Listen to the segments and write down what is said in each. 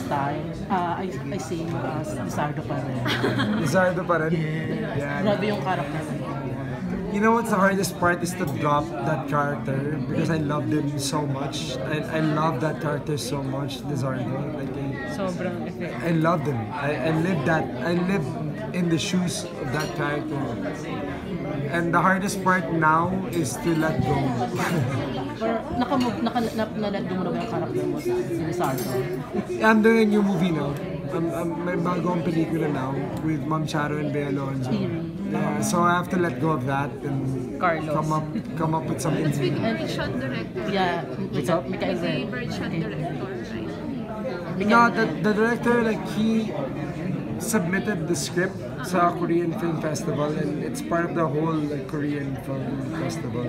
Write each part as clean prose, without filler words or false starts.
time, I see you as Lizardo pa rin. Lizardo pa rin? Yeah. Grabe yung character mo. You know what's the hardest part is to drop that character because I loved him so much. I love that character so much, Lizardo. Like, Sobrang effective. I loved him. I lived that. I lived in the shoes of that character. And the hardest part now is to let go. Pero na-let go mo na ba yung character mo sa Lizardo? I'm doing a new movie now. May bagong pelikula now with Ma'am Charo and Bea Alonzo. Yeah, so I have to let go of that and Carlos. come up with something. It's with birdshot director. Yeah, what's up? Mikael. The birdshot director, right? No, the director, like, he submitted the script sa Korean Film Festival and it's part of the whole like, Korean Film Festival.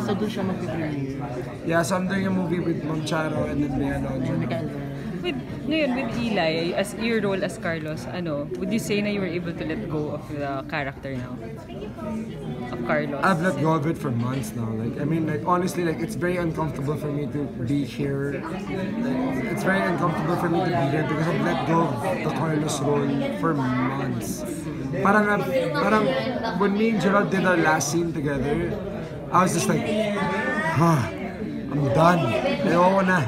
So doon siya mag-premiere. Yeah, so I'm doing a movie with Ma'am Charo and then Bea Alonzo. With Eli, as your role as Carlos, would you say na you were able to let go of the character now? Of Carlos? I've let go of it for months now. Like, I mean, like, honestly, like, it's very uncomfortable for me to be here. Like, it's very uncomfortable for me to be here because I've let go of the Carlos role for months. Parang when me and Gerald did our last scene together, I was just like, I'm done. Ayoko na.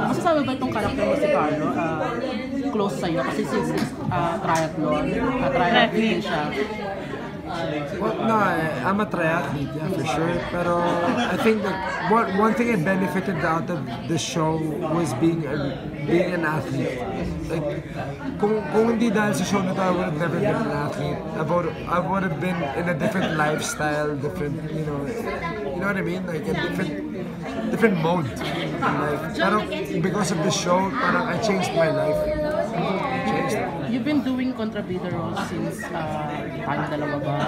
Masasabi ba itong character mo si Carlo close sa'yo? Kasi since triathlete siya. Well, no, I'm a triathlete, yeah, for sure. Pero I think that one thing I benefited out of the show was being an athlete. Like, kung hindi dahil sa show na to, I would have never been an athlete. I would have been in a different lifestyle, different, you know what I mean? Like a different mode in life. Pero because of the show, parang I changed my life. You've been doing contrabida roles since tayong dalawa.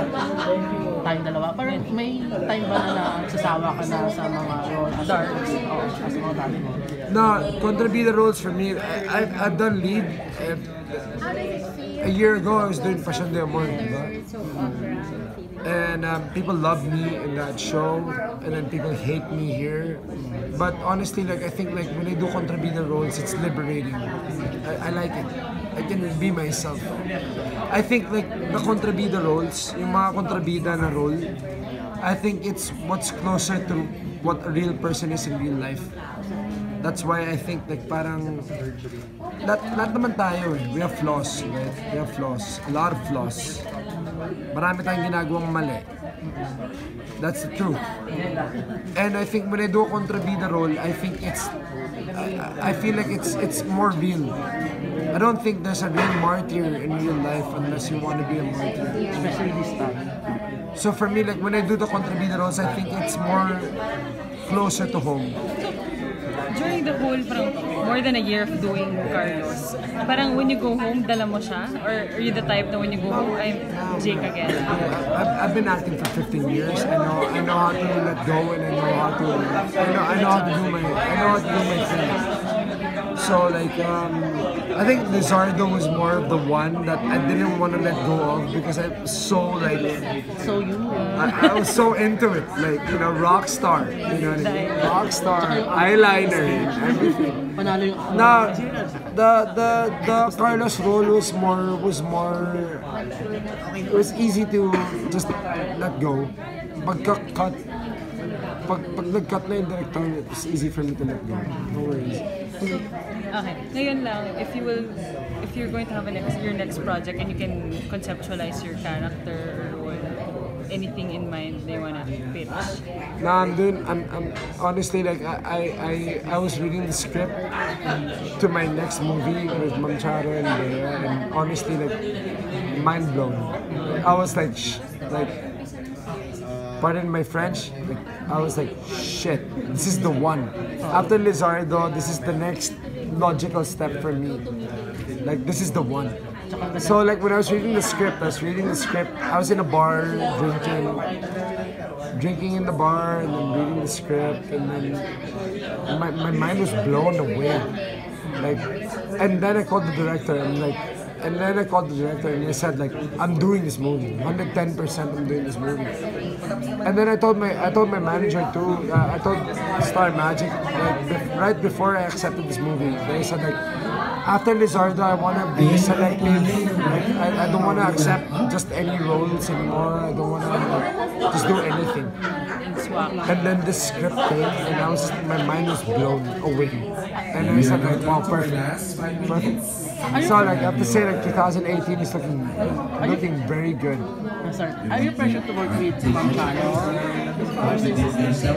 Pero may time ba na nagsasawa ka na sa mga roles? Dark. As mga dark roles. No, contrabida roles for me, I've done lead. A year ago, I was doing Pasión de Amor, diba? And people love me in that show, and then people hate me here. But honestly, like, I think like when I do contrabida roles, it's liberating. I like it. I can be myself. I think like the contrabida roles, yung mga contrabida na role, I think it's what's closer to what a real person is in real life. That's why I think like parang lahat naman tayo, we have flaws, right? We have flaws, a lot of flaws. Marami tayong ginagawang mali. That's the truth. And I think when I do a contrabida role, I think I feel like it's more real. I don't think there's a real martyr in real life unless you want to be a martyr. Especially this time. So for me, like when I do the contrabida roles, I think it's more closer to home. During the whole, more than a year of doing Carlos, parang when you go home, dala mo siya? Or are you the type na when you go home, I'm Jake again? I've been acting for 15 years. I know how to let go, and I know how to do my thing. So like I think Lizardo was more of the one that I didn't want to let go of because I'm so like I was so into it, like, you know, rock star, you know what I mean? Rock star, eyeliner, everything. Now the Carlos role was more it was easy to just let go. Pag nag-cut na yung director, it's easy for me to let go. No worries. Okay. Ngayon lang, if you're going to have your next project and you can conceptualize your character or anything in mind they wanna pitch. No, I'm honestly like I was reading the script to my next movie with Ma'am Charo and Bea, and honestly like mind blown. I was like pardon my French, like, I was like, shit, this is the one. After Lizardo, this is the next logical step for me. Like, this is the one. So like when I was reading the script, I was in a bar drinking in the bar and then reading the script, and then my mind was blown away. Like, and then I called the director and I said like, I'm doing this movie, 110% I'm doing this movie. And then I told my manager too, I told Star Magic, like right before I accepted this movie, they said like, after Lizardo, I want to be selective. Like, I don't want to accept just any roles anymore. I don't want to just do anything. And then the script came, and I was my mind was blown away. And I said like, wow, perfect, perfect. So like I have to say like 2018 is looking very good. Sorry. Are you pressured to work with Ma'am Charo? Is there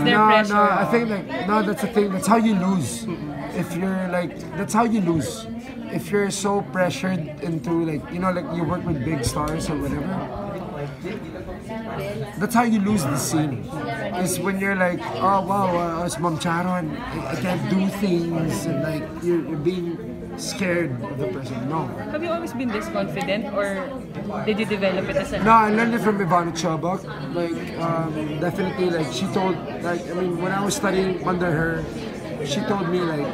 No, pressure? no, I think like no, that's the thing. That's how you lose. If you're like, that's how you lose. If you're so pressured into like, you know, like you work with big stars or whatever. That's how you lose the scene. Is when you're like, oh wow, it's Ma'am Charo and I can't do things and like you're being scared of the person. No. Have you always been this confident, or did you develop it as a... No, I learned it from Ivana Chobak. Like, definitely, like, she told, like, I mean, when I was studying under her, she told me, like,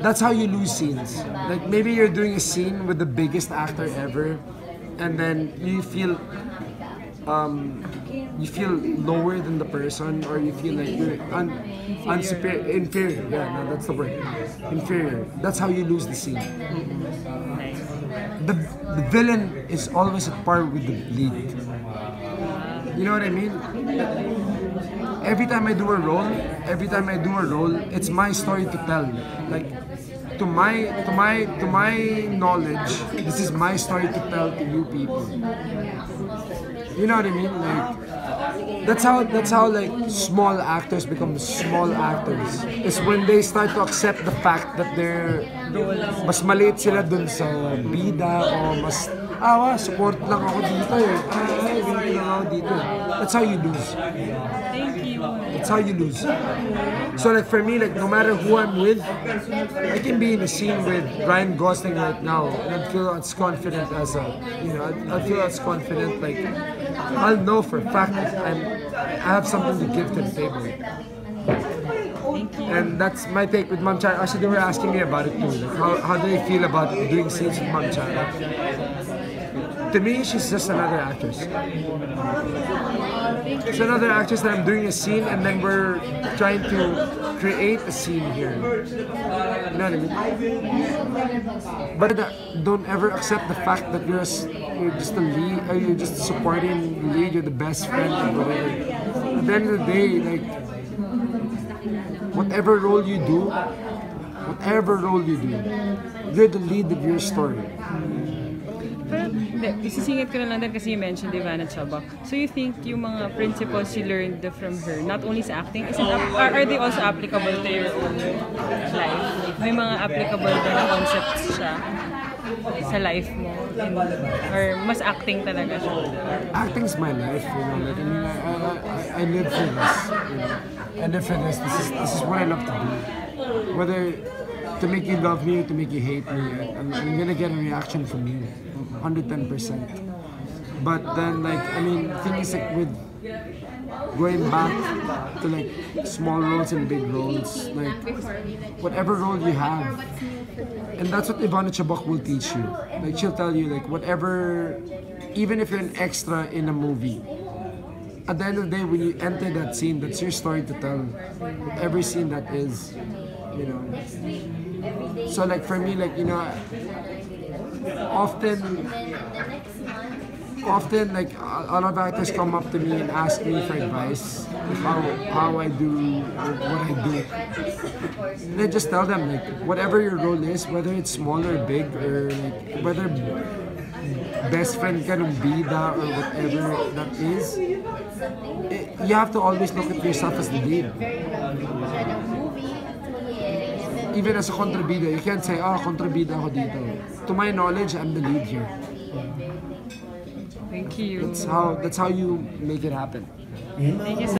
that's how you lose scenes. Like, maybe you're doing a scene with the biggest actor ever, and then you feel lower than the person, or you feel like you're inferior. Yeah, no, that's the word. Inferior. That's how you lose the scene. The villain is always at par with the lead. You know what I mean? Every time I do a role, it's my story to tell. Like, to my knowledge, this is my story to tell to you people. You know what I mean? Like, that's how like small actors become small actors. Is when they start to accept the fact that they're mas maliit sila dun sa bida o mas support lang ako dito eh. Ganito lang ako dito. That's how you lose. Thank you. That's how you lose. So like for me, like no matter who I'm with, I can be in a scene with Ryan Gosling right now and I'd feel as confident as I'd feel as confident, like I'll know for a fact that I have something to give to the table. And that's my take with Ma'am Charo. Actually, they were asking me about it too. Like how do they feel about doing scenes with Ma'am Charo? To me, she's just another actress. She's another actress that I'm doing a scene and then we're trying to create a scene here. You know what I mean? But don't ever accept the fact that you're just a lead, or you're just supporting the lead, you're the best friend or whatever. At the end of the day, like, whatever role you do, you're the lead of your story. Isisingit ko na lang din kasi you mentioned Ivana Chobak. So you think yung mga principles you learned from her, not only sa acting, are they also applicable to your own life? May mga applicable na concepts siya sa life mo? Or mas acting talaga siya? Acting's my life, you know. Like, I mean, I live for this. You know? I live for this. This is what I love to do. Whether to make you love me or to make you hate me, I'm gonna get a reaction from you, 110%. But then, like, I mean, things like with going back to like small roles and big roles, like whatever role you have, and that's what Ivana Chobak will teach you. Like, she'll tell you like whatever, even if you're an extra in a movie, at the end of the day, when you enter that scene, that's your story to tell. Every scene that is, you know. So like for me, like, you know, often like a lot of actors come up to me and ask me for advice, how I do what I do. And I just tell them like whatever your role is, whether it's small or big, or like whether best friend ka ng bida or whatever that is, you have to always look at yourself as the lead. Even as a kontrabida, you can't say, kontrabida ako dito. To my knowledge, I'm the lead here. Thank you. That's how you make it happen. Thank you so